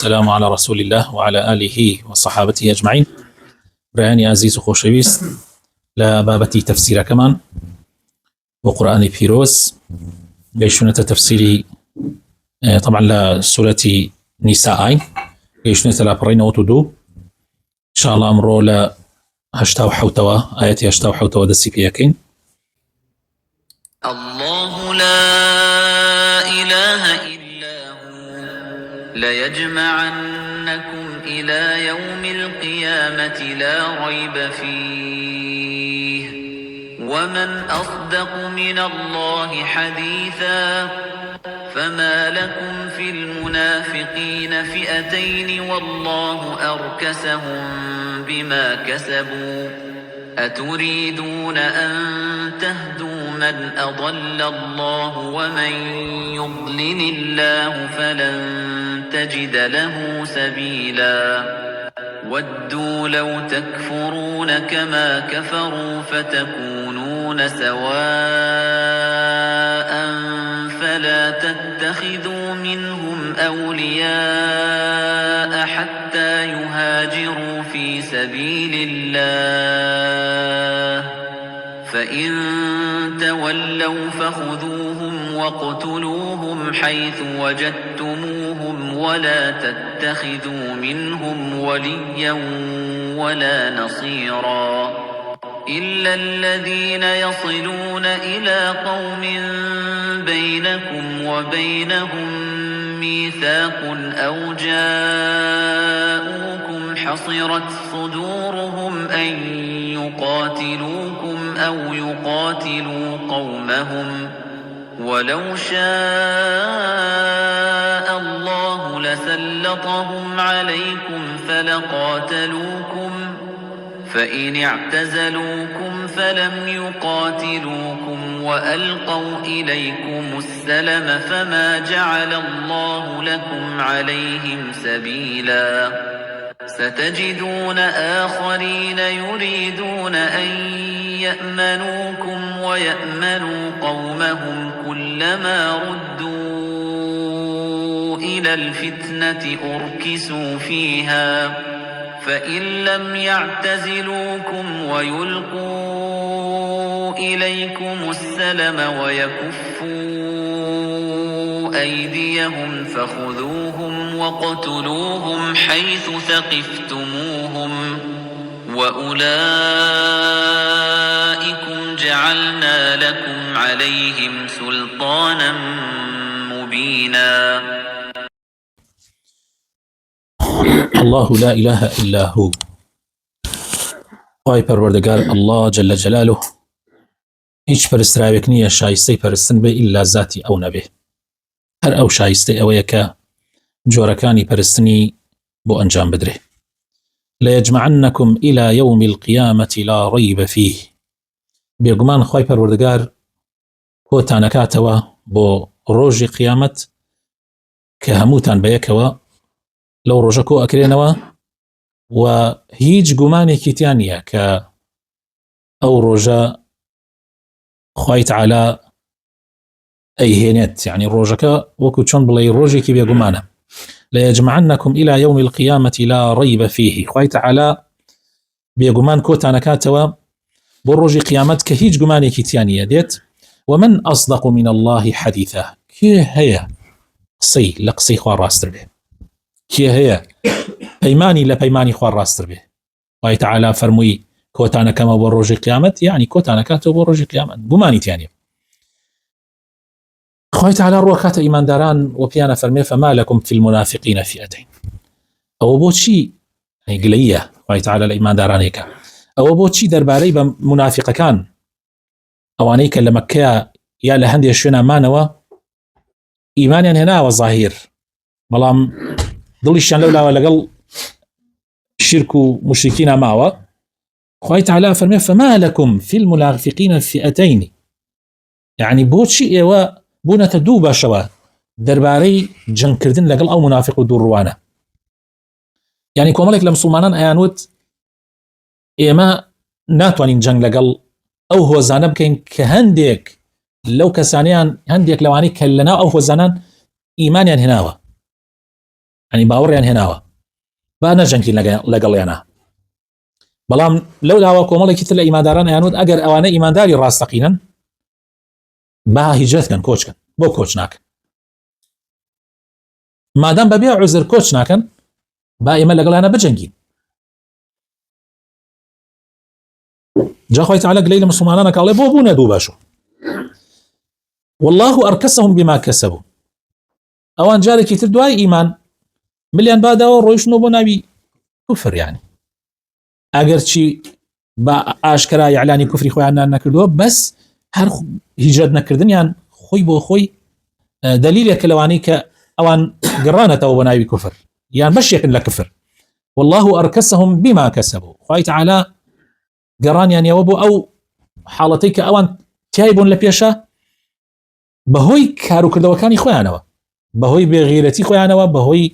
السلام على رسول الله وعلى آله وصحابته أجمعين. برایانی عزیز و خۆشەویست لە بابەتی تەفسیرەکەمان بۆ قورئانی پیرۆز گەیشتونەتە تەفسیری طبعا لە سورەتی نیساء گەیشتونەتە لاپەڕەی 92 انشاءالله ئەمڕۆ لە 87ەوە ئاەتی 87ەوە دەستی پێەکەین. الله لا إله إلا هو ليجمعنكم إلى يوم القيامة لا ريب فيه ومن أصدق من الله حديثا فما لكم في المنافقين فئتين والله أركسهم بما كسبوا أتريدون أن تهدوا من أضل الله ومن يضلل الله فلن تجد له سبيلا ودوا لو تكفرون كما كفروا فتكونون سواء فلا تتخذوا منهم أولياء حتى يهاجروا في سبيل الله فإن تولوا فخذوهم واقتلوهم حيث وجدتموهم ولا تتخذوا منهم وليا ولا نصيرا إلا الذين يصلون إلى قوم بينكم وبينهم ميثاق أو جاءوكم حصرت صدورهم أن يقاتلوكم أو يقاتلوا قومهم ولو شاء الله لسلطهم عليكم فلقاتلوكم فإن اعتزلوكم فلم يقاتلوكم وألقوا إليكم السلم فما جعل الله لكم عليهم سبيلا ستجدون آخرين يريدون أن يأمنوكم ويأمنوا قومهم كلما ردوا إلى الفتنة أركسوا فيها فإن لم يعتزلوكم ويلقوا إليكم السلم ويكفوا أيديهم فخذوهم واقتلوهم حيث ثقفتموهم وأولئكم جعلنا لكم عليهم سلطانا مبينا. الله لا إله إلا هو خی پەروەردگار الله جل جلاله هیچ پەرستراوێک نییە شایستەی پەرستن بێ ئیلا ذاتی ئەو نەبێ. هەر ئەو شایستەی ئەوەیە کە جۆرەکانی پەرستنی بۆ ئەنجام بدرێ. لەیەجمعنەکم إلى يوم القيامة لا ريب فيه بێگومان خی پەروەردگار کۆتانەکاتەوە بۆ ڕۆژی قیامەت کە هەمووتان بەیەکەوە لەو ڕۆژە کۆ ئەکرێنەوە و هیچ گومانێکی تیان نییە کە ئەو ڕۆژە خوای تەعالا ئەیهێنێت، یعنی ڕۆژەکە وەکو چۆن بڵێ ڕۆژێکی بێگومانە. لەیەجمعنەکم إلى يوم القيامة لا ريب فيه خوای تەعالا بێگومان کۆتانەکاتەوە بۆ ڕۆژی قیامەت کە هیچ گومانێکی تیان نییە دێت. ومن أصدق من الله حديثا کێ هەیە قسەی لە قسەی خوا ڕاستتر بێ؟ کێ هەیە پەیمانی لە پەیمانی خوا ڕاستتر بێ؟ خوای تەعالا فەرمووی کۆتانەکەمە بۆ ڕۆژی قیامەت، یعنی کۆتانەکاتەوە بۆ ڕۆژی قیامەت، گومانی تیانێ. خوای تەعالا ڕوەکاتە ئیمانداران و پیانە فەرمێ فما لكم في المنافقين فئتين. ئەوە بۆچی گلەیە خوای تەعالا لە ئیماندارانێکە؟ ئەوە بۆچی دەربارەی بە منافقەکان ئەوانەی کە لە مەککەیە یا لە هەندێک شوێنە مانەوە ئیمانیان هێناوە ظاهیر، بەڵام دڵیشیان لەولاوە لەگەڵ شرک و مشرکینە ماوە. خوای تەعالا فەرمێ فما لكم في المنافقين فئتين، یعنی بۆچی ئێوە بوونەتە دوو بەشەوە دەربارەی جەنگکردن لەگەڵ ئەو منافق و دووڕوانە. یعنی کۆمەڵێک لە مسلمانان ئەیانوت ئێمە ناتوانین جەنگ لەگەڵ ئەو هۆزانە بکەین کە هەندێک لەو کەسانیان هەندێک لەوانەی کە لەناو ئەو هۆزانان ئیمانیان هێناوە، يعني باوەڕیان هێناوە با نەجەنگین لەگەڵیانە بەڵام لەو داوا کۆمەڵێکی تر لە ئیمانداران یانوت ئەگەر ئەوانە ئیمانداری ڕاستەقینن با هیجرەتکەن کۆچکەن بۆ کۆچ ناکەن مادام بەبێ عوزر کۆچ ناکەن با ئێمە لەگەڵیانە بجەنگین جا خوای تعالی گلەی لە مسلمانانە کاڵێ بۆ بوونە دوو باشو والله أركسهم بما كسبوا ئەوان جارێکی تر دوای ئیمان ملیان باداوە ڕۆیشتنەوە بۆ ناوی کوفر یعنی ئەگەرچی با ئاشکرای ئیعلانی کوفری خۆیان نەکردووە بەس هەر هیجرەت نەکردنیان خۆی بۆ خۆی دلیلێکە لەوانەی کە ئەوان گەڕانەتەوە بۆ ناوی کوفر یان بەشێکن لە کفر والله أركسهم بما كسبوا خوای تعالی گەڕانیانەوە بۆ ئەو حاڵەتەی کە ئەوان تیای بوون لە پێشە بەهۆی کاروکردەوەکانی خۆیانەوە بەهۆی بێغیرەتی خۆیانەوە بەهۆی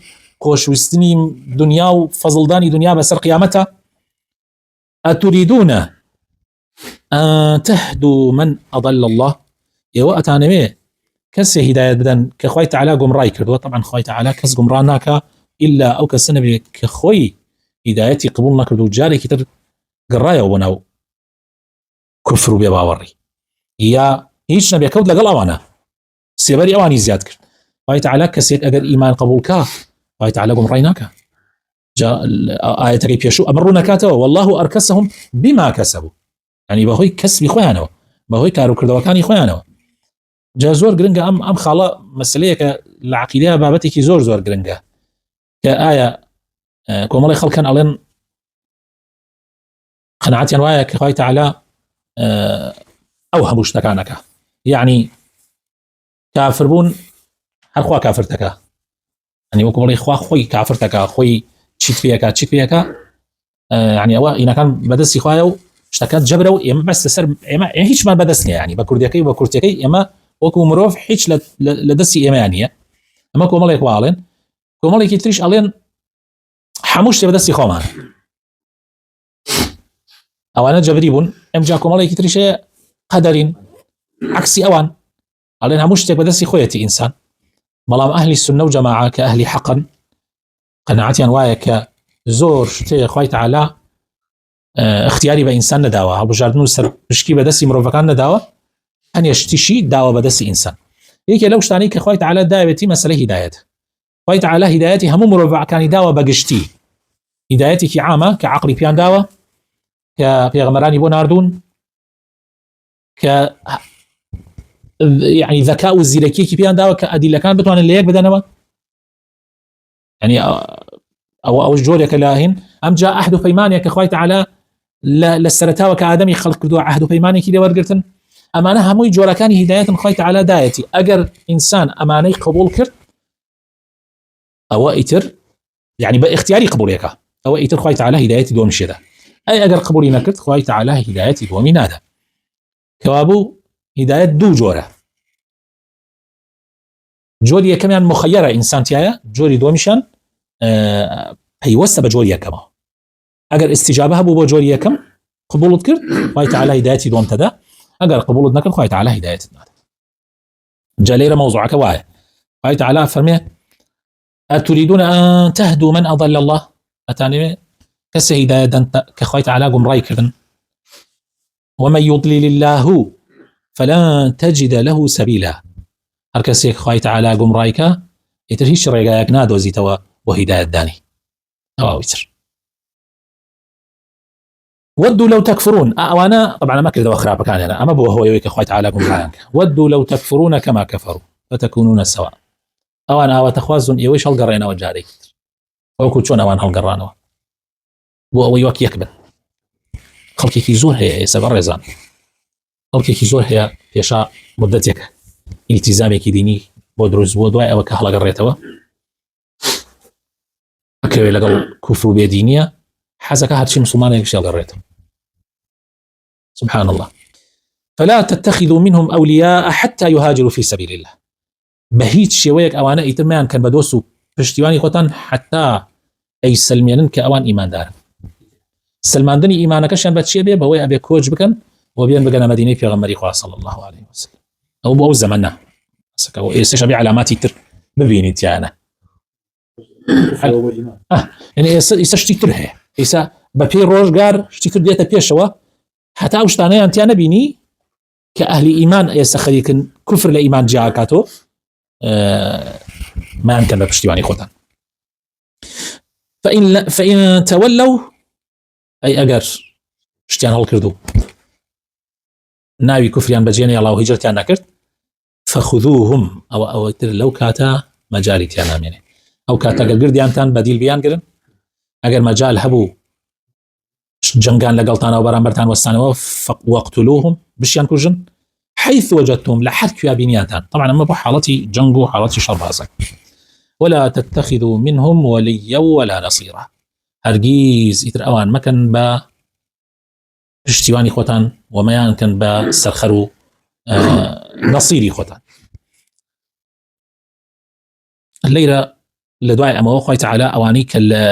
خۆشویستنی دنیا و فەزڵدانی دنیا بەسەر قیامەتە ئەتوریدونە ئەن تەهدوا من ئەضل الله ئێوە ئەتانەوێ کەسێ هیدایەت بدەن کە خوای تعالی گومڕای کردووە طبعا خوای تعالی کەس گومڕا ناکە ئیلا ئەو کەسە نەبێ کە خۆی هیدایەتی قبول نەکرد و جارێکی تر گەڕایەوە بۆ ناو کوفر و بێباوەڕی یا هیچ نەبێ کەوت لەگەڵ ئەوانە سێبەری ئەوانی زیاد کرد خوای تعالی کەسێک ئەگەر ئیمان قبول کا خوای تعالی گومڕای ناکە جا ئاەتەکەی پێشوو ئەمە ڕوو نەکاتەوە والله أركسهم بما كسبوا يعني بەهۆی کەسبی خۆیانەوە بەهۆی کاروکردەوەکانی خۆیانەوە جا زۆر گرنگە ئەم خاڵە مەسلەیەکە لە عەقیدەیە بابەتێکی زۆر گرنگە کە ئایا کۆمەڵی خەڵکان ئەڵێن قەناعەتیان وایە کە خوای تعالی ئەو هەموو شتەکانەکە یعنی کافربوون هەرخوا کافرتەکە يعني وەکو بڵێ خوا خۆی کافرتەکە خۆی چیت پێەکە يعني ئەوە ئینەکان بەدەستی خوایە و شتەکەت جەبرە و ئێمە بەستە سەر ئێمە هیچمان بەدەست نییە ینی بە کوردەکەی بە کورتەکەی ئێمە وەکو مرۆڤ هیچ لە دەستی ئێمەیان نییە ئەمە کۆمەڵێک واڵێن کۆمەڵێکی تریش ئەڵێن هەموو شتێ بەدەستی خۆمانە ئەوانە جەبری بوون ئەمجا کۆمەڵێکی تریشەیە قەدەرین عەکسی ئەوان ئەڵێن هەموو شتێک بەدەستی خۆیەتی ئینسان بەڵام ئەهلی سونە و جەماعە کە ئەهلی حەقن قەناعەتیان وایە کە زۆر شتێ خوای تعالی اختیاری بە ئینسان نەداوە هەڵبژاردن و سەرپشکی بەدەستی مرۆڤەکان نەداوە هەنێ شتیشی داوە بەدەستی ئینسان یەکێ لەو شتانەی کە خوای تعالی داوێتی مەسەلەی هیدایەت خوای تعالی هیدایەتی هەموو مرۆڤەکانی داوە بەگشتی هیدایەتێکی عامە کە عەقڵی پیان داوە کە پێغەمبەرانی بۆ ناردوون کە يعني ذكاء و زیرەکیەکی پیان داوە کە ئەدیلەکان بتوانن لە یەک بدەنەوە يعني ئەو جۆرێکە لا هین ئەمجا عەهد و پەیمانێک کە خوای تعالی لە سەرەتاوە کە ئادەمی خەڵق کردووە عەهد و پەیمانێکی لێوەرگرتن ئەمانە هەمووی جۆرەکانی هیدایەتن خوای تعالی دایەتی ئەگەر ئینسان ئەمانەی قبول کرد ئەوە ئیتر يعني بە اختیاری قبولێکە ئەوە ئیتر خوای تعالی هیدایەتی دۆمیشێدا ئەی ئەگەر قبولی نەکرد خوای تعالی هیدایەتی دۆمی نادا کەوابوو هیدایەت دوو جۆرە جۆری یەکەمیان مخەیەرە ئینسانتیایە جۆری دووەمیشان پەیوەستە بە جۆری یەکەمەوە ئەگەر استیجابە هەبوو بۆ جۆری یەکەم قبولت کرد خوای تعالی هیدایەتی دووەم تەدا ئەگەر قبولت نەکرد خوای تعالی هیدایەتت نادا جا لێرە مەوزوعەکە وایە خوای تعالی فەرمێ ئەتوریدون ئەن تەهدوا من ئەضل الله ئەتانەوێ کەسێ هیدایەت دەن کە خوای تعالی گومڕای کردن ومن يضلل الله فلن تجد له سبيلا هەر کەسێک خوای تعالی گومڕایکە ئیتر هیچ ڕێگایەک نادۆزیتەوە بۆ هیدایەت دانی ئەوەیتر ودوا لو تكفرون أوانا طبعا ما كذا أخرى بكان أنا أما بو هو يويك خويت على قمرانك ودوا لو تكفرون كما كفروا فتكونون سواء أوانا أوا تخوازن يويش هالقرينا وجاري أو كوتشون أوان هالقرانا بو يوك يكبر خلقي في زور هي سبر رزان خلقي في زور هي يشاء مدتك التزامك ديني بودروز بودواء أو كهلا قريتوا أكوي لقل كفر بيدينية حزك هادشي مسلمان يكشي قريته سبحان الله فلا تتخذوا منهم أولياء حتى يهاجروا في سبيل الله بهيت شويك أوانا إترمان كان بدوسو بشتواني خوتان حتى أي سلمينن كأوان إيمان دار سلمان دني إيمانك شان باتشي بيه بهوي أبي كوج بكن وبين بقنا مدينة في غمري خواه صلى الله عليه وسلم أو بو زمنا سكا إيش أبي علامات يتر ببيني تيانا يعني ئێستا شتی تر هەیە ئێستا بە پێی ڕۆژگار شتی تر دێتە پێشەوە هەتا ئەو شتانەیان تیا نەبینی کە ئەهلی ئیمان ئێستا خەریکن کوفر لە ئیمان جیاکاتۆ مایانکەن بە پشتیوانی خۆتان فإن تولوا أي أجر شتيان هالكردو ناوي كفريان بجيني الله هجرتيان نكرت فخذوهم أو تر لو كاتا مجالي تيانا يعني أو كاتا قرديان تان بديل بيان قرن أجر مجال هبو جنگان لقلتان أو برامبرتان وستانوا وقتلوهم بشيان كوجن حيث وجدتهم لحد كيا بنياتان طبعا أما بحالتي جنگو حالتي شربازك ولا تتخذوا منهم وليا ولا نصيرا هرگیز ئیتر ئەوان مەکەن بە پشتیوانی خۆتان ومەیان کەن بە سەرخەر و نەسیری خۆتان لەیرە لە دوای ئەمەوە خۆی تەعالا ئەوانەی کە لە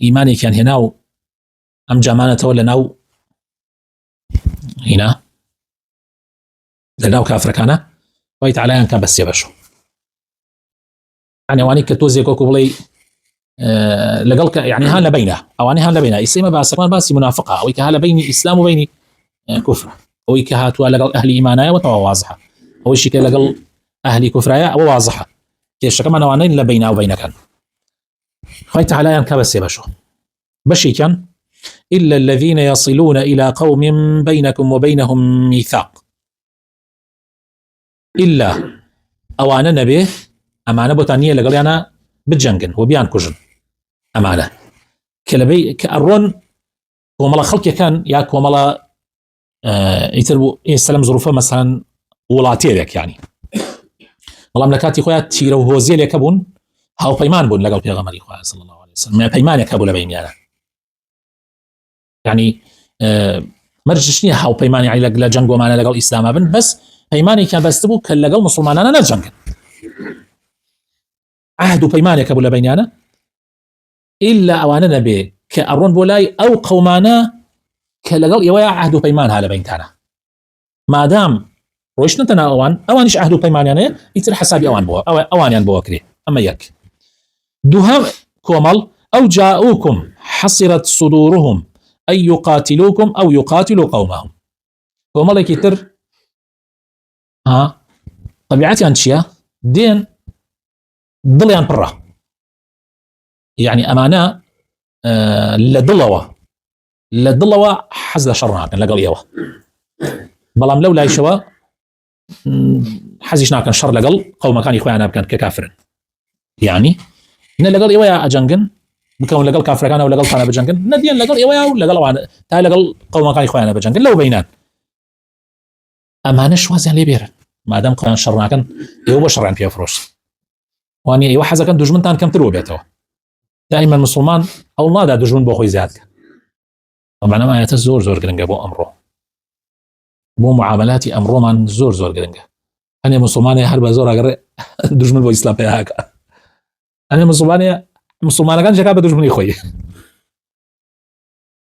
ئیمانێکیان هێنا و ئەم جامانەتەوە لەناو هینا لەناو کافرەکانە خۆی تەعالایان کە بە سێ بەشەوە يعني أواني كتوزي كوكو بلي لقلك يعني هان لبينه أواني هان لبينه يسمى باسكمان باسي منافقة أو هان بيني إسلام وبيني كفر أو هاتوا لقل أهل إيمانية وتوا واضحة أو شيء لقل أهل كفرية أو واضحة كيش كمان أوانين لبينه وبين كان خاي تعالى ينكبس يبشو بشي كان إلا الذين يصلون إلى قوم بينكم وبينهم ميثاق إلا أوانا نبيه ئەمانە بۆتانیە لەگەڵیانە بجەنگن و بیان کوژن ئەمانە کە لەبەی کە ئەڕۆن کۆمەڵە خەڵکێکان یا کۆمەڵە ئیتر بوو ئێستا لەم زروفە مەسەڵەن وڵاتێرێک یانی بەڵام لە کاتی خۆیان تیرە و هۆزیێلێکە بوون هاوپەیمان بوون لەگەڵ پێغەمبەری خوا صلی الله عليه وسلم پەیمانێک هەبوو لە بینیانە یعنی مەرجش نییە هاوپەیمان یعنی لە جەنگ ومانە لەگەڵ ئیسلامە بن بەس پەیمانێکیان بەست بوو کە لەگەڵ موسڵمانانە نەجەنگن عهد وبيمانك أبو لبينانا إلا أواننا به كأرون بولاي أو قومانا كلقل يويا عهد وبيمان هذا بينتانا ما دام رويش نتنا أوانش عهد وبيمان يعني يتر حسابي أوان بوا أوان يعني بوا كري أما يك دوها كومل أو جاءوكم حصرت صدورهم أن يقاتلوكم أو يقاتلوا قومهم كومل يكتر طبيعتي أنشيا دين دڵیان پڕە یعنی ئەمانە لە دڵەوە حەز لە شەڕ ناکەن لەگەڵ ئێوە بەڵام لەو لایشەوە حەزیش ناکەن شەڕ لەگەڵ قەومەکانی خۆیان بکەن کە کافرن یعنی نە لەگەڵ ئێوەیە ئەجەنگن بکەون لەگەڵ کافرەکانە و لەگەڵتانە بجەنگن نەدیان لەگەڵ ئێوەیە و لەگەڵ تا لەگەڵ قەومەکانی خۆیانە بجەنگن لەو بینان ئەمانە شوازیان لێ بێرن مادام خۆیان شەڕ ناکەن ئێوە بۆ شەڕیان پێفرۆشن واني ايوا حزكن دجمنتان كم ترو بيتوا دائما مسلمان او الله دا دجمن بو خوي زيادك طبعا ما يتزور زور قرنقه بو امره بو معاملاتي امره من زور قرنقه انا مسلمان هرب زور اقر دجمن بو اسلام هكا انا مسلمان كان شكا بدجمن خوي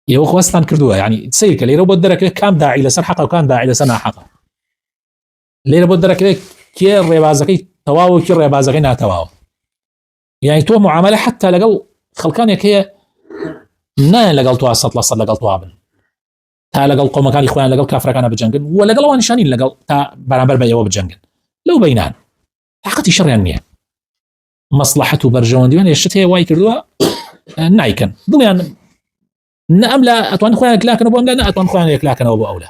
يا خوستان كردوها يعني تسير كلي ربو درك كام داعي لسن حقه وكان داعي لسن حقه لي ربو درك كي ريبازكي تواو كي ريبازكي نا تواو يعني تو معامله حتى لقل خلقانك هي نا لقل تو اصلا لقل تو ابن تا لقل قوم كان اخوان لقل كافر كان بجنجن ولا لقل وان شانين لقل تا برابر بيو بجنجن لو بينان حقتي شر يعني مصلحته برجون ديوان يشتي واي كردوها نايكن ضمن نعم لا اتوان اخوانك لكن ابو لا اتوان اخوانك لكن ابو اولى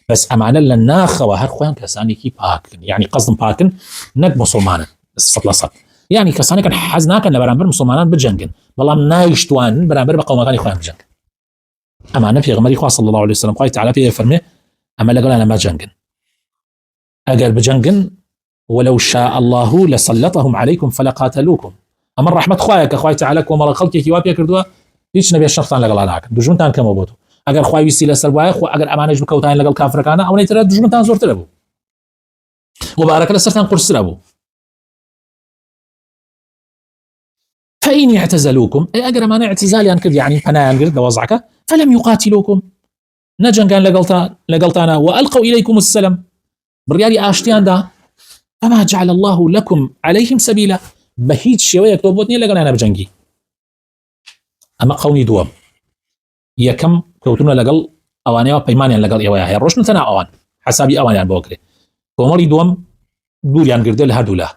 بس امانه لنا خوا هر خوان كساني كي باك يعني قصد باكن نك مسلمان صلصت يعني كساني كان حزنا كان برامبر مسلمانان بجنجن والله نايشتوان برامبر بقوم كان اخوان بجنجن امانه في غمر اخوا صلى الله عليه وسلم قال تعالى في فرمه اما لقال انا ما جنجن اجل بجنجن ولو شاء الله لسلطهم عليكم فلقاتلوكم اما رحمه خوايك اخوي تعالى وما خلقك كيوابيا كردوا هیچ نبي الشخصان لقال انا دجمنتان كما بوتو اگر خوای ویسی لەسەر وایە خو ئەگەر ئەمانەش بکەوتان لەگەڵ کافرەکانە ئەو نەیترە دژمنتان زۆرترە بوو وبارەکە لەسەرتان قورسرە بوو فإن اعتزلوكم أي أجر ما اعتزاليان كذ يعني پناهیان گرت لوضعك فلم يقاتلوكم نجنگان لقلتانا وألقوا إليكم السلام بريالي آشتيان دا فما جعل الله لكم عليهم سبيلا بهيج شوية كتوبوتني لقلنا بجنگي ئەمە قەومی دووەم یەکەم کەوتونە لەگەڵ ئەوانەوە پەیمانیان لەگەڵ ئێوەیە هەیە ڕۆشتن تەنها ئەوان حسابی ئەوانیان بۆ کرێ کۆمەڵی دووەم دووریان گردێ لە هەردوو لا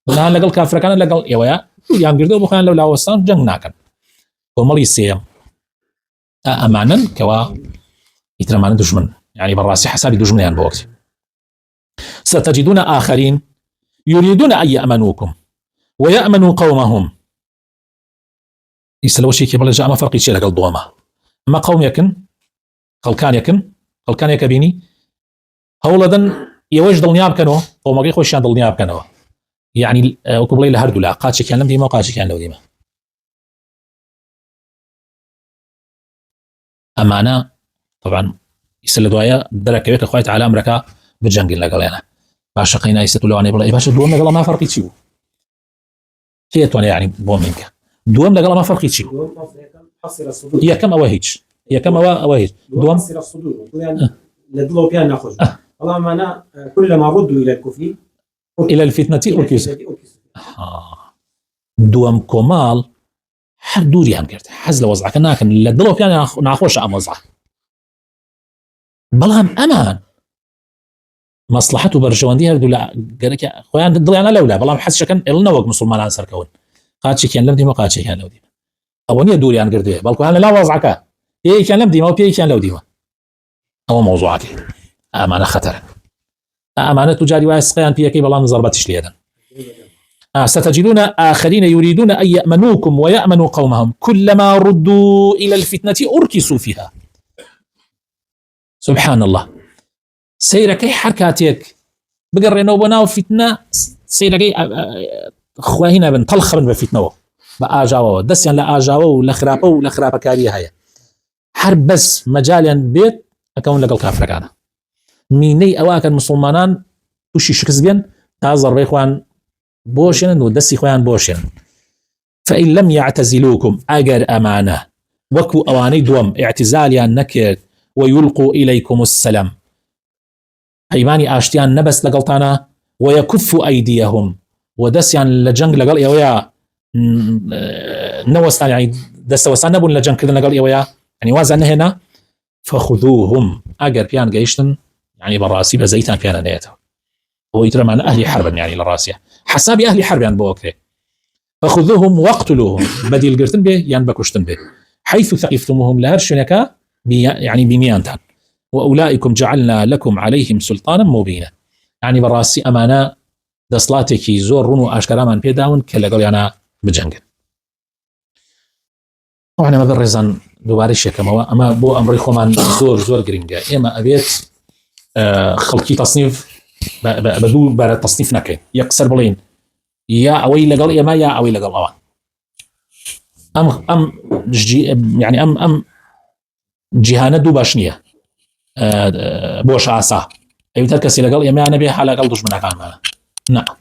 بنان لەگەڵ کافرەکانە لەگەڵ ئێوەیە دووریان گردێ بۆ خۆیان لەو لاوەستان جەنگ ناکەن کۆمەڵی سێم ئەمانن کەوا ئیترەمانە دژمن يعني بالراسي حسابي دجمنيان بوقت ستجدون آخرين يريدون أن يأمنوكم ويأمنوا قومهم يسلو شيء كبل جاء ما فرق شيء لقل ضوما ما قوم يكن خلكان يكبيني هولدن يوجد النياب كانوا قوم غير خوش عند النياب كانوا يعني وكبلي لهردو لا قاتش كان لم ديما قاتش كان لو ديما أمانة طبعا يسل دوايا درك بيك اخوات على امريكا بجنجل لقلنا باشا قينا يستقلوا عني بالله باشا دوم لقلا ما فرق يشيو كيتواني يعني بوم منك دوم لقلا ما فرق يشيو هي كم اواهيج دوم حصر الصدور يعني ندلو بيان ناخذ والله ما انا كلما ردوا الى الكفر الى الفتنه اركز دوم كمال هر دوريان کرد حز لوضعك ناكن لدلو بيان ناخوش ام وضعه بەڵام ئەمان مەسلحەت و بەرژەوەندی هەردوو لە گەرەکە خۆیان دڵیانە لەولا بەڵام حەزشەکەن ئێڵنە وەک مسلمانان سەرکەون قاچێکیان لەم دیمە قاچێکیان لەو دیمە ئەوە نییە دووریان گردوێ بەڵکویان لەلا وەزعەکە پێیەکیان لەم دیمە و پێیەکیان لەو دیمە ئەوە مەوزوعاتی ئەمانە خەتەرن ئەمانە توجاری وایە سقیان پێیەکەی بەڵام زەربەتیش لێدەن ستجدون آخرين يريدون أن يأمنوكم ويأمنوا قومهم كلما ردوا إلى الفتنة أركسوا فيها سبحان الله سيركي حركاتك بقرينا وبناو فتنة سيركي خواهنا بن طلخ بن بفتنة بآجاوة دسيان لآجاوة ولا خرابة كارية هيا حرب بس مجاليا بيت أكون لقل كافر كان ميني أواكن مسلمانان وشي شكس بين تازر بيخوان بوشن ودسي خوان بوشن فإن لم يعتزلوكم أجر أمانة وكو أواني دوم اعتزاليا نكر ويلقوا إليكم السلام أيماني آشتيان نبس لقلتانا ويكفوا أيديهم ودسيان لجنگ لقل إيويا نوستان يعني دستوستان نبون لجنگ كردن لقل إيويا يعني وازن هنا فخذوهم أجر بيان قيشتن يعني براسي بزيتان بيان نيته هو يترى معنا أهل حرب يعني للراسية حسابي أهل حرب يعني بوكري فخذوهم واقتلوهم بديل قرتن به يعني بكشتن به حيث ثقفتموهم لهرشنكا يعني بميانتان وأولئكم جعلنا لكم عليهم سلطانا مبينا يعني براسي أمانة دصلاتكي زور رونو أشكرامان بيداون كلا قول أنا بجنجل وأنا ما برزان دوبارش كما أما بو أمري خومان زور جرينجا إما أبيت خلقي تصنيف بدو بار تصنيف نكين يكسر بلين يا أوي لقل يا ما يا أوي لقل أوان أم يعني أم جهانة دو باشنية بوش عسا أي تركسي لقل يا ما نبي حالا قل دجمنا كان معنا نعم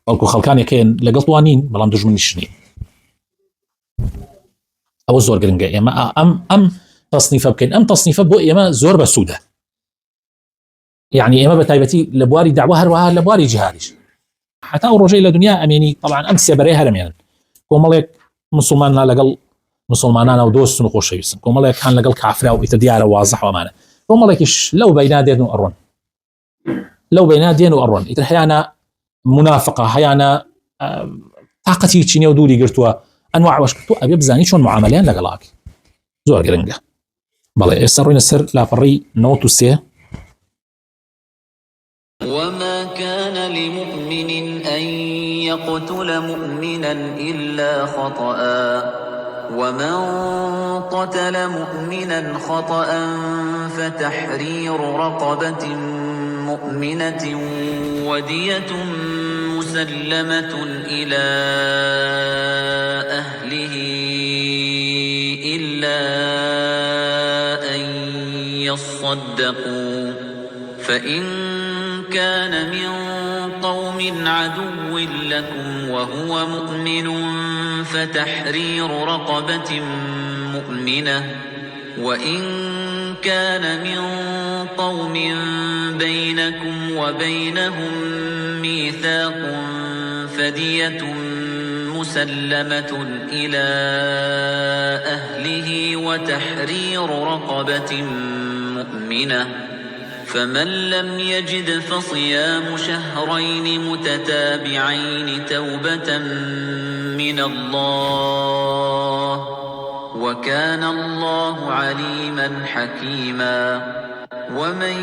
قلكو خلقان يكين لقل طوانين بلان دجمن الشنين أو زور قرنجا يا ما أم تصنيفه بكين أم تصنيفه بو يا ما زور بسودة يعني إما بتايبتي لبواري دعوة هروها لبواري جهادش حتى أورجي إلى دنيا أميني طبعا أمس يبريها رميانا كومالك مسلمان لقل مسلمانان أو دوست نقوش يسن كومالك كان لقل كافرة وإتديار واضح ومانا كومالكش لو بينا دين وأرون إترحيانا منافقة حيانا طاقتي تشيني ودولي قرتوا أنواع واشكتوا أبي بزاني شون معاملين لقلاك زور قرنجة بالله يسرين السر لا فري نوتو سيه وما كان لمؤمن أن يقتل مؤمنا إلا خطأ ومن قتل مؤمنا خطأ فتحرير رقبة مؤمنة ودية مسلمة إلى أهله إلا أن يصدقوا فإن كان من قوم عدو لكم وهو مؤمن فتحرير رقبة مؤمنة وإن كان من قوم بينكم وبينهم ميثاق فدية مسلمة إلى أهله وتحرير رقبة مؤمنة، فمن لم يجد فصيام شهرين متتابعين توبة من الله، وكان الله عليما حكيما. ومن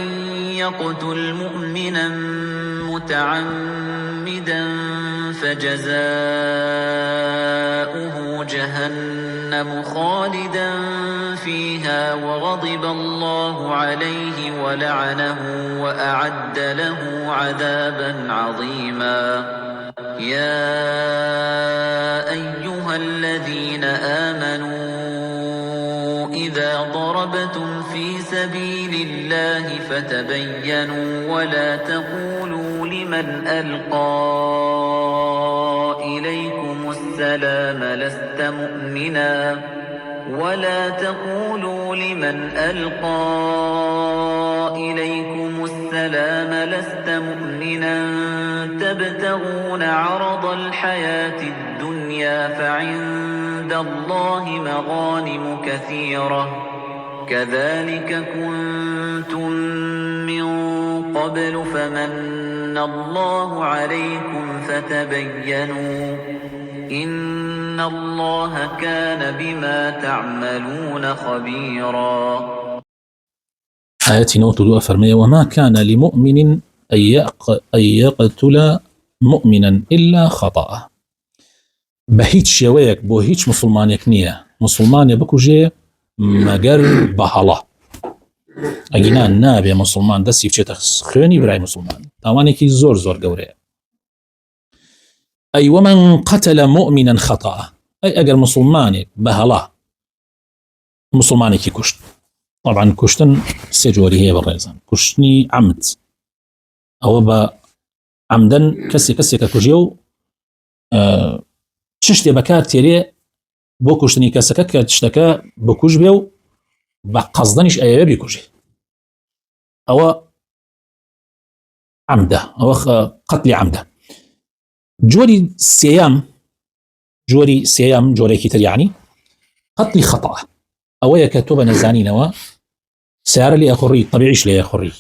يقتل مؤمنا متعمدا فجزاؤه جهنم خالدا فيها وغضب الله عليه ولعنه وأعد له عذابا عظيما. يا أيها الذين آمنوا إذا ضربتم في سبيل الله فتبينوا ولا تقولوا لمن ألقى إليكم السلام لست مؤمنا تبتغون عرض الحياة الدنيا فعند الله مغانم كثيرة كذلك كنتم من قبل فمن الله عليكم فتبينوا إن الله كان بما تعملون خبيرا. آياتي نوتو أفرمي وما كان لمؤمن أن يقتل مؤمنا إلا خطأ. بهيج شويك بو هيج مسلمانيك نية مسلماني بكوجي مگر بهلا اگینا نابێ مسلمان دەستی بچێتە خوێنی برای مسلمان تاوانێکی زۆر گەورەیە. ئەی ومن قتل مؤمنا خطأ ئەی ئەگەر مسلمانێک بەهەڵا مسلمانێکی کوشت طبعا کوشتن سێ جۆری هەیە بەڕێزان کوشتنی عەمد ئەوە بە عەمدەن کەسێکە کوژێ و چ شتێ بەکار تێرێ بۆ کوشتنی کەسەکە کە شتەکە بکوژ بێ و بە قەزدەنیش ئەیەوێ بیکوژێ ئەوە عەمدە ئەوە قەتلی عەمدە. جۆری سێیەم جۆرێکی تر یعنی قەتلی خەتەء ئەوەیە کە تۆ بە نەزانینەوە سیارە لێ ئەخوڕی طەبیعیش لێ ئەخوڕی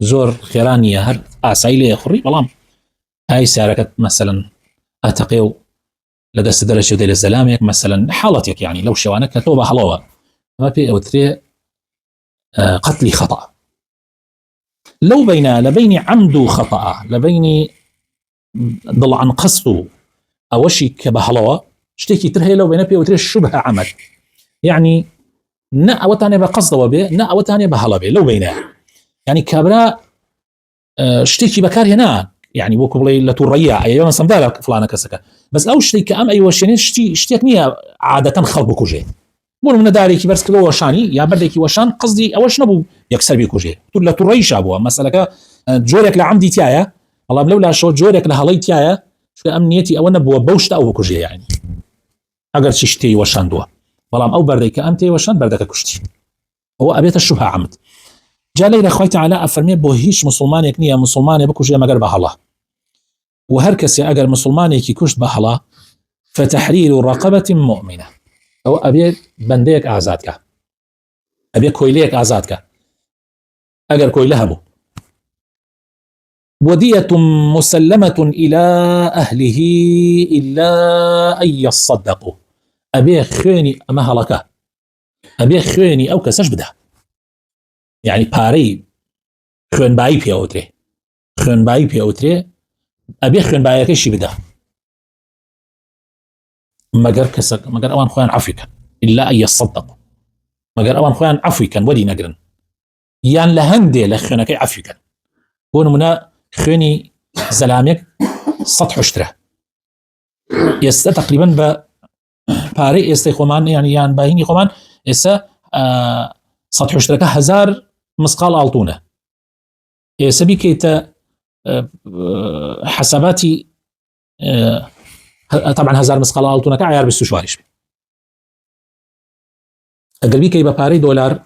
زۆر خێران نییە هەر ئاسایی لێ ئەخوڕی بەڵام ئای سیارەکەت مەسەلەن ئەتەقێ و لە دەست دەرەچێ و دەی لە زەلامێک مەسەلەن حاڵەتێک یعنی لەو شێوانە کە تۆ بە هەڵەوە ئەمە پێی ئەوترێ قەتلی خەتەء. لەو بەینە لە بەینی عەمد و خەتەء لە بەینی دڵعەن قەسد و ئەوەشی کە بە هەڵەوە شتێکی تر هەیە لەو بەینە پێی ئەوترێ شوبهە عەمد یعنی نە ئەوەتانێ بە قەسدەوە بێ نە ئەوەتانێ بە هەڵە بێ لەو بەینە یعنی کابرا شتێکی بەکار هێنا یعنی وەکو بڵێ لە تووڕەیە ئەیە مەسەمدا لە فڵانە کەسەکە بەس ئەو شتێک کە ئەم ئەیوەشێنێ شتێک نییە عادەتەن خەڵک بکوژێ بۆ نمونە دارێکی بەرز کردەوە وەشانی یا بەردێکی وەشان قەزدی ئەوەش نەبوو یەکسەر بیکوژێ تو لە تووڕەیشا بووە مەسەلەکە جۆرێک لە عەمدی تایە بەڵام لەو لاشەوە جۆرێک لە هەڵەی تایە چونکە ئەم نیەتی ئەوە نەبووە بەو شتە ئەو بکوژێ یعنی ئەگەر چی شتێی وەشاندووە بەڵام ئەو بەردەی کە ئەم تێی وەشان بەردەکە کوشتی ئەوە ئەبێتە شوبهە عەمد. جا لەیلە خوای تەعالی ئەفەرمێ بۆ هیچ مسلمانێک نییە مسلمانێ بکوژێ مەگەر بە هەڵە و هەر کەسێ ئەگەر مسلمانێکی کوشت بە هەڵە فتحرير رقبة مؤمنة ئەوە ئەبێ بەندەیەک ئازادکە ئەبێ کۆیلەیەک ئازادکە ئەگەر کۆیلە هەبوو ودية مسلمة إلى أهله إلا أن يصدقوا أبي خويني أما هلكا أبي خويني أو كسش بدا يعني باري خوين باي بي أوتري أبي خوين باي كيشي بدا مگر كسك مگر أوان خوين عفوكا إلا أن يصدقوا مگر أوان خوين عفوكا ودي نقرن يان لهندي لخوينك عفوكا هون منا خويني زلامك سطح اشترى يستا تقريبا باري يستا خومان يعني يان باهيني خومان يستا سطح اشترى 1000 مسقال ألطونة يستا بكيتا حساباتي طبعا 1000 مسقال ألطونة كعيار بالسشوارش أقل بكي بباري دولار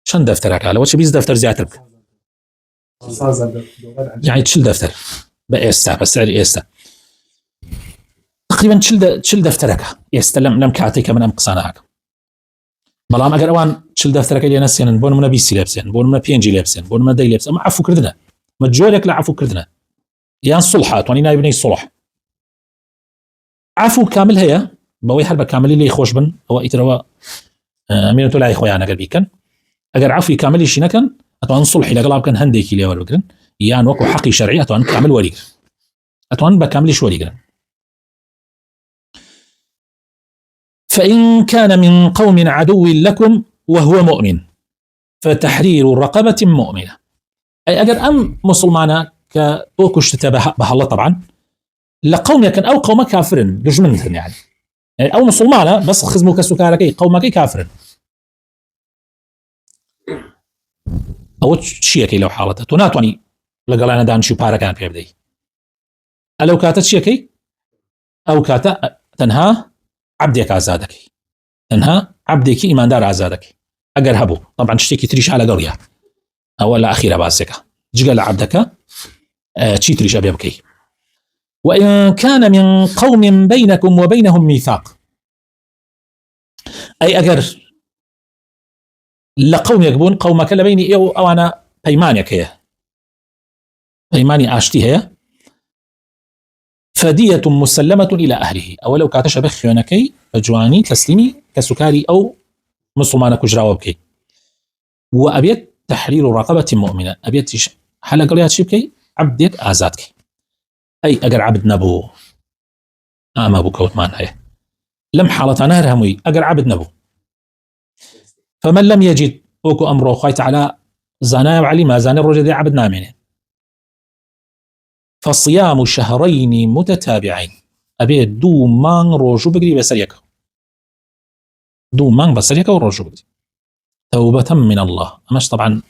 شن دفترك على وش 20 دفتر زيادة يعني تشل دفتر بإيستا بسعر إيستا تقريبا تشل دفترك إيستا لم كعطيك من أم قصاناك بەڵام ئەگەر ئەوان چل دەفتەرەکەی لێ نەسێنن بۆ نمونە 20 لێ بسێن بۆ نمونە 5 لێ بسێن بۆ نمونە 10 لێ بسێن ئەمە عەفوکردنە ئەمە جۆرێک لە عەفوکردنە یان سڵح توانی ناوی بنەی سڵح عەفو کامل هەیە بەوەی هەر بە کاملی لێی خۆش بن ئەوە ئیترەوە ئەمێنێتۆ لای خۆیان ئەگەر بیکەن ئەگەر عەفوی کاملیشی نەکەن ئەتوانن سڵحی لەگەڵا بکەن هەندێکی لێ وەربگرن یان وەکو حەقی شەرعی ئەتوانن کامل وەریگرن ئەتوانن بە کاملیش وەریگرن فإن كان من قوم عدو لكم وهو مؤمن فتحرير رقبة مؤمنة أي أجر أم مسلمانا كأوكشت بهالله طبعا لقوم يكن أو قوم كافر دجمنتن يعني أو مسلمانا بس خزمو كسكاركي قومك كافر أو شيكي لو حالته تناتوني لقلانا دان شو بارا كان في بدي ألو كاتت شيكي أو كاتا تنها عبدك آزادك تنها عبدك إيمان دار آزادك أجر هبو طبعا تشتكي تريش على قرية أولا أخيرا باسكا جقل عبدك تشي تريش أبي بكي وإن كان من قوم بينكم وبينهم ميثاق أي أجر لقوم يكبون قومك لبيني أو أنا بيمانك هي بيماني آشتي هي فدية مسلمة إلى أهله أو لو كاتش بخيونكي فجواني تسليمي كسكاري أو مسلمانك جراوبكي وأبيت تحرير رقبة مؤمنة أبيت حلق قريات شبكي عبدك آزادك أي أجر عبد نبو ما بو كوتمان هي لم حالة نهر هموي أجر عبد نبو فمن لم يجد أوكو أمره خايت على زنايا وعلي ما زاني الرجل عبد نامين فصيام شهرين متتابعين أبي دو مان روجو بقري بسريك دو مان بسريك وروجو بقري توبة من الله أمش طبعا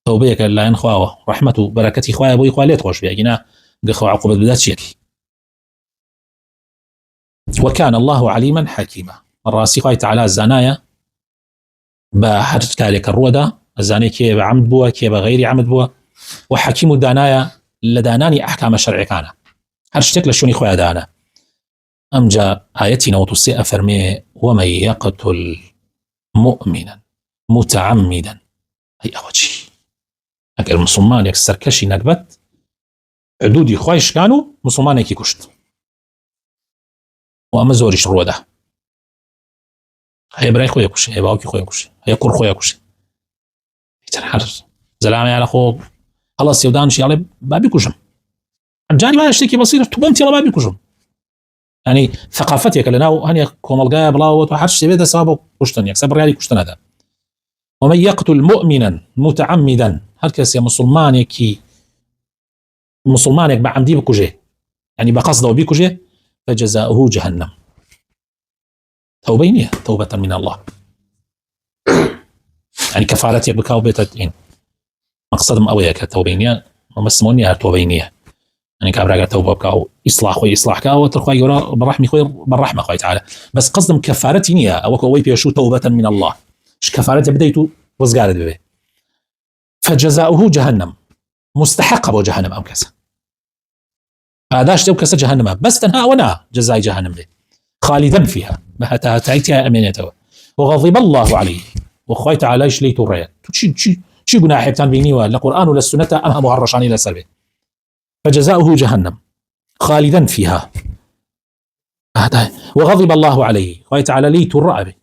توبيك لا ينخواوه رحمته بركتي خوايا بوي خواليت خوش بيجينا قخوا عقوبة بدات شيكي وكان الله عليما حكيما الراسي خواي تعالى الزنايا بحرج كالك الرودة الزاني كي بعمد بوا كي بغير عمد بوا وحكيم الدانايا لداناني أحكام الشرع كان هرشتك لشوني خويا دانا أم جاء آيتنا وتصيء أفرمي ومن يقتل مؤمنا متعمدا أي أوجي أكل مسلمان يكسر كشي نكبت عدودي خوايش كانوا مسلمان يكي كشت وأما زوريش الرودة هي براي خويا كشي هي باوكي خويا كشي هي قر خويا كشي يتنحر زلامي على خوب خلاص يودان شي على بابي كجم جاني ما اشتكي بصير تبنتي على بابي كجم يعني ثقافتك لنا هني كوملقا بلاوت وحرش سيبدا سابو كشتن يكسب ريالي كشتن هذا ومن يقتل مؤمنا متعمدا هركس يا مسلمانك بعمدي بكوجه يعني بقصده وبيكوجه فجزاؤه جهنم توبينيه توبة من الله يعني كفارتك بكاو بيتين مقصدم أويك توبينيه ومسموني توبينيه يعني كابراغا توبه بكاو اصلاح خوي اصلاح كاو ترخوا يرا بالرحمه خوي بالرحمه خوي تعالى بس قصدم كفارتي نيه او كوي بيشو توبه من الله ايش كفارته بديتو وزقارد به فجزاؤه جهنم مستحق ابو جهنم ام كذا هذاش تو كذا جهنم بس تنها وانا جزاء جهنم به خالدا فيها ما تايتها امانته وغضب الله عليه وخوي تعالى ايش ليتو ريت شي قلنا حيتان بيني ولا القران ولا السنه امها مهرشاني لا سلبي فجزاؤه جهنم خالدا فيها هذا وغضب الله عليه خوي تعالى ليتو الرأبي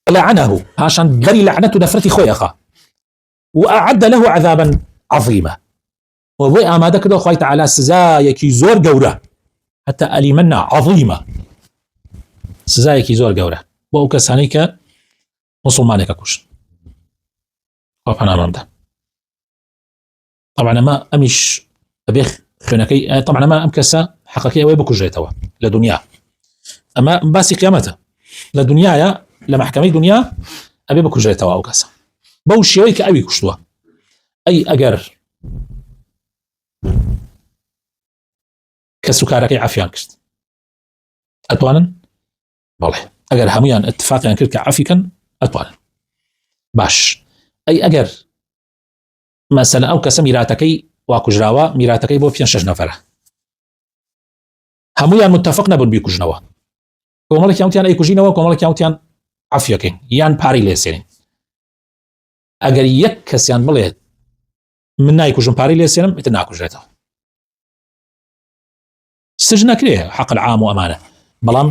لعنه عشان قري لعنته نفرتي خويا خا وأعد له عذابا عظيما وبوي أمادك دو خوي تعالى سزايكي زور قورة حتى أليمنا عظيمة سزايكي زور قورة وأكسانيك مسلمانك كوش وفنا رمضان طبعا ما أمش أبيخ خناكي طبعا ما أمكسا حقيقية ويبكو جيتوا لدنيا أما باسي قيامته لدنيا لمحكمة دنيا أبي بكو جيتوا أو كسا بوشي ويك أبي كشتوا أي أجر كسكاركي عافيان كشت أتوانا والله أجر هميان اتفاقيا كلك عافيكا أتوانا باش أي أجر مثلا أو كسا ميراتكي واكجراوا ميراتكي بو فيان شش نفره هميان متفقنا بن بيكجنوا كومالك ياوتيان أي كجينوا كومالك ياوتيان عفوەکەین یان پارەی لێسێنین. ئەگەر یەک کەسیان بڵێت من نایکوژم پارەی لێسێنم ئیتر ناکوژێتەوە، سژ نەکرێ حەق العام و ئەمانە، بەڵام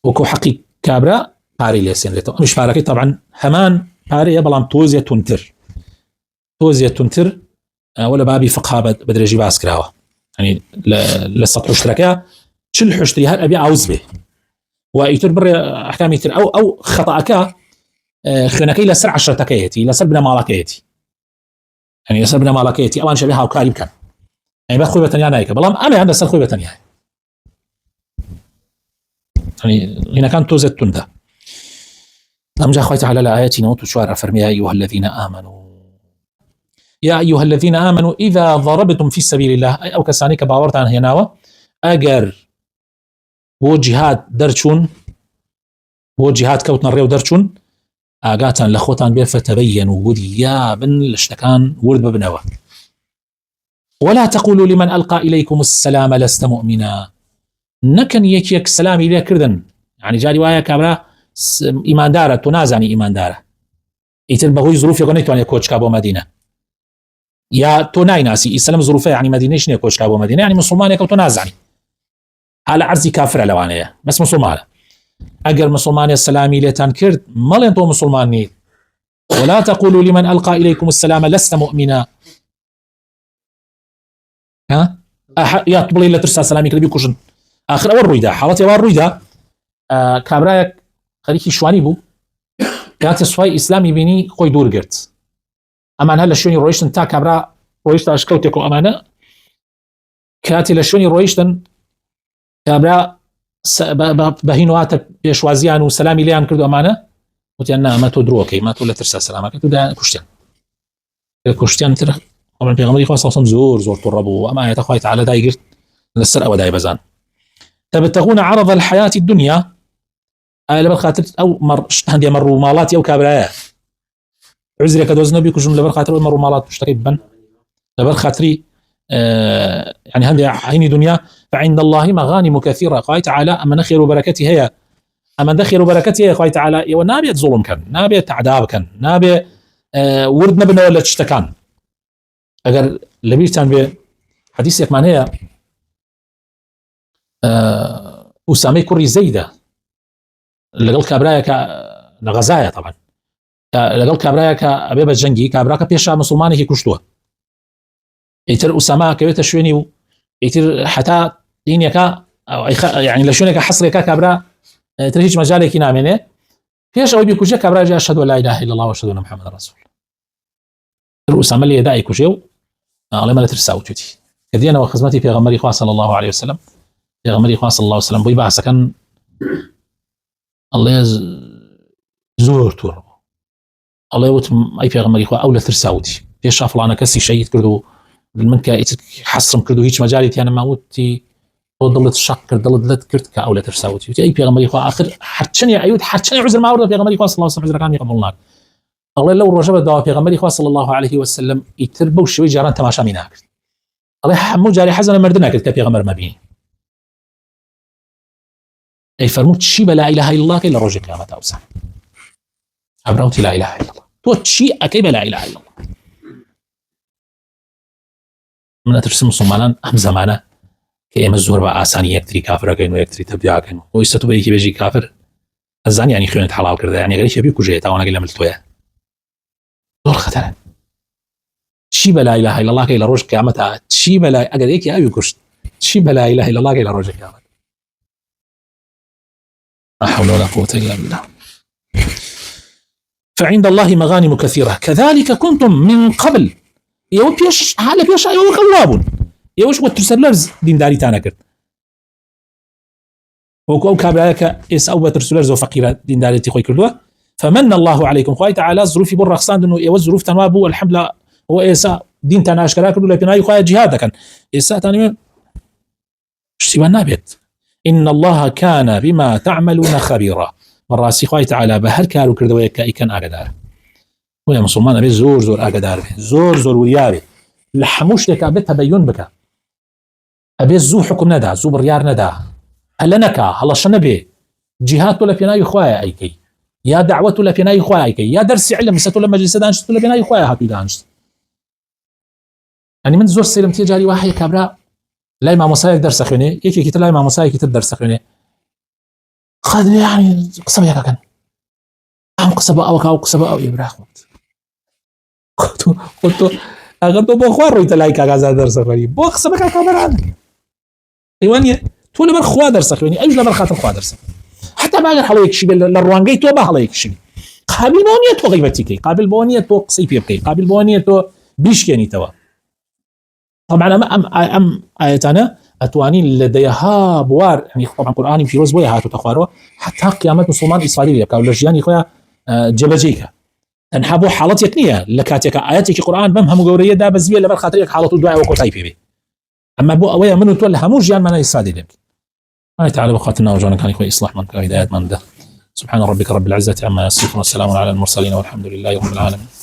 وەکو حەقی کابرا پارەی لێسێنرێتەوە. ئەمیش پارەکەی طبعا هەمان پارەیە بەڵام تۆزیە تونتر ولا بابی فقها بەدرێژی باس کراوە، ینی لە 100 حشتەکە 40 حشتری هەر ئەبێ عوز بێ و ئیتر بڕێ ئەحکامی تر ئەو خەتەئەکە خوێنەکەی لەسەر 10ەکەیەتی لەسەر بنەماڵەکەیەتی، ینی لەسەر بنەماڵەکەیەتی ئەوان شەبێ هاوکاری بکەن، ینی بە خۆی بەتەنیا نایکە، بەڵام ئەمیان لەسەر خۆی بەتەنیا، ینی هینەکان تۆزێت توندە. ئەمجا خوای تەعالی لە ئاەتی 94 فەرمێ یا ئەیها الذین آمنوا إذا ضربتم في سبيل الله، ئەو کەسانی کە باوەڕتان هێناوە ئەگەر بۆ جیهاد دەرچوون، بۆ جیهاد کەوتنە ڕێو دەرچوون، ئاگاتان لە خۆتان بێ فتەبەین و وریابن لە شتەکان ورد ببنەوە. ولا تقولوا لمن ألقى إليكم السلام لست مؤمنا، نەکەن یەکێک سلامی لێ کردن، ینی جاری وایە کابرا ئیماندارە تۆ نازانی ئیماندارە، ئیتر بەهۆی زروفێک نەیتوانێت کۆچکا بۆ مەدینە، یا تۆ نایناسی ئیسلام زروفە، ینی مەدینەش نییە کۆچکا بۆ مەدینە، ینی مسلمانێک تۆ نازانی، حالا عەرزی کافرە لەوانەیە بەس مسلمانە. ئەگەر مسلمانێ سلامی لێتان کرد مەڵێن تۆ مسلمان نیت. ولا تقولوا لمن ألقى إليكم السلام لست مؤمنا، یا بڵێ لە ترسا سلامی کردی کوژن. آخر ئەوە ڕوویدا، حاڵەتی ئەوە ڕوویدا، کابرایەک خەریکی شوانی بوو، کاتێ سوپای ئیسلامی بینی خۆی دوور گرت، ئەمان هەر لە شوێنی ڕۆیشتن تا کابرا ڕۆیشتە ئەشکەوتێک و ئەمانە، کاتی لە شوێنی ڕۆیشتن کابرا بەهین واتە پێشوازیان و سەلامی لێیان کرد و ئەمانە وتیان نا ئەمە تۆ درۆکەی، ما تۆ لە ترسا سەلامەکەت و کوشتیان تر. پێغەمبەری خوا صلی الله علیه و سلم زۆر تووڕە بوو، ئەمە ئاەتە خوای تەعالی دایگرت لەسەر ئەوە دایبەزان. تبتغون عرض الحياة الدنيا، لەبەر خاطر ئەو هەندێ مەڕ و ماڵاتی ئەو کابرایە عزرێکە دۆز نەبی کوژم، لەبەر خاطر ئەو مەڕ و ماڵات شتەکەی ببەن، لەبەر خاطری يعني هەندێ عینی دنیا. فعند الله مغانم كثيرة، خوای تەعالی ئەمەنە خێر و بەرەکەتی هەیە، ئەمەندە خێر و بەرەکەتی هەیە خوای تەعالی ئێوە نابێت زوڵم بکەن، نابێت تەعدا بکەن، نابێت ورد نەبنەوە لە شتەکان. ئەگەر لەبیرتان بێ حەدیثێکمان هەیە ئوسامەی کوڕی زەیدە لەگەڵ کابرایەکە لە غەزایە، طبعا لەگەڵ کابرایەکە ئەبێ بە جەنگی، کابراکە پێشا مسلمانێکی کوشتووە، ئیتر ئوسامە کەوێتە شوێنی و ئیتر حتا دینێکە يعني لە شوێنێکە حەسرێکە کابرا تر هیچ مەجالێکی نامێنێ، پێش ئەوەی بیکوژێ کابرا جا ئەشهەدو لا إله إلا الله وأشهد أن محمدا رسول الله. ئوسامە لێ دای کوژێ و ئەڵێ مە لە ترسا وتوتی کە دێنەوە خزمەتی پێغەمبەری خوا صلی الله عليه وسلم، پێغەمبەری خوا صلی الله عليه وسلم بۆی باسەکەن ئەڵێ زۆر تووڕ بوو، ئەڵێ وتم ئەی پێغەمبەری خوا ئەو لە ترسا وتی پێشا فڵانە کەسی شەهید کرد و من کە حەسرم کرد و هیچ مەجالی تیانە ماوتی تۆ دڵت شەق کرد، دڵت لەت کرد کە ئەو لە ترسا وتی ئەی پێغەمبەری خوا آخر هەرچەنێ ئەیوت هەرچەنێ عوزر ماوەڕە پێغەمبەری خوا صلی الله عليه وسلم عوزرەکانی قبوڵ ناکرد. ئەڵێ لەو ڕۆژە بەداوا پێغەمبەری خوا صلی الله عليه وسلم ئیتر بەو شێوەی جاران تەماشامی ناکرد، ئەڵێ هەموو جارێ حەزم لە مردن ناکرد کە پێغەمبەر مەبینی. ئەی فەرموو چی بە لا إله إلا الله کەی لە ڕۆژی قیامەت ئەوسا ئەبراوتی لا إله إلا الله، تۆ چی ئەکەی بە لا إله إلا الله. من ئەترسم مسلمانان ئەم زەمانە کە ئێمە زۆر بە ئاسانی یەکتری کافرەکەین و یەکتری تەبلیغەکەین، بۆ ئێستا تۆ بەیەکی بێژی کافر ئەزانی ینی خوێنت حەڵال کردە، ینی گەری شەبی کوژێت تاوانەکەی لە ملتۆیە، زۆر خەتەرە. چی بە لا إله إلا الله کەی لە ڕۆژ قیامەتە، چی بە لا ئەگەر یەکی ئەوی کوشت چی بە لا إله إلا الله کەی لە ڕۆژی قیامەت. لا حول ولا قوة إلا بالله. فعند الله مغانم كثيرة كذلك كنتم من قبل، يو بيش حالا بيش يو خلابون يوش وترسلرز دين داري تانا كرت وكو كابلاك إس أو وترسلرز وفقيرة دين داري تخوي كردوا. فمن الله عليكم خوي تعالى ظروفي بر رخصان إنه يوز ظروف تنوابو الحملة هو إيسا دين تانا أشكرا كردوا لبناي خوي جهادا كان إيسا تاني اشتباه نابت. إن الله كان بما تعملون خبيرا، مراسي خوي تعالى بهر كارو كردوا يكا كان أقدار ويا مسلمان أبي زور زور أقدار به زور زور وريابي لحموش لك أبي تبين بك، أبي زو حكم ندا زو بريار ندا هەلە نەکا هەڵەشە نەبێ جیهاد تۆ لە پێناوی خوایە ئەیکەی یا دعوە تۆ لە پێناوی خوایە ئەیکەی یا دەرسی علم تۆ لە مەجلیسە دانیشت تۆ لە پێناوی خوایە هاتووی دانیشت. ئەنی من زۆر سێرم تێ جاری وا هەیە کابرا لای مامۆسایەک دەرسە خوێنێ یەکێکی تر لای مامۆسایەکی تر دەرسە خوێنێ خەد یعنی قسە یەکەکەن ئەم قسە بە ئەوە ئەو قسە بە ئەو ئێبراخوت تۆ ئەگەر تۆ بۆ خوا ڕۆیتە لای کاکازا دەرسە خوێنی بۆ قسە بە کاکابەران ئەیوانە تۆ لەبەر خوا دەرسە خوێنی ئەوش لەبەر خاتر خوا دەرسە حتا باگەر هەڵەیەکیشی بێت لە ڕوانگەی تۆ بە هەڵەیەکیشی قابل بۆ نییە تۆ غیبەتیکەی قابل بۆ نییە تۆ قسەی پێ بکەی قابل بۆ نییە تۆ بیشکێنیتەوە. طبعا ئەم ئاەتانە ئەتوانین لە دەیەها بوار طبعا قورئانی پیرۆز بۆیە هاتووتە خوارەوە حتا قیامەت مسلمان ئیسفادە لێ بکات و لە ژیانی خۆیان جێبەجێیکە تەنها بۆ حاڵەتێک نییە لە کاتێکە ئاەتێکی قورئان بەم هەموو گەورەیە دابەزیە لەبەر خاترێک حاڵەت و دوایەوە کۆتایی پێ بێ ئەمما بۆ ئەوەیە من و تۆ لە هەموو ژیانمانە ئیسفادە لێ بکەین. الله تعالى بخاطر ناوجوانەکانی خۆی ئیصلاحمان کە هیدایەتمان بدە. سبحان ربك رب العزة عما يصفون والسلام على المرسلين والحمد لله رب العالمين.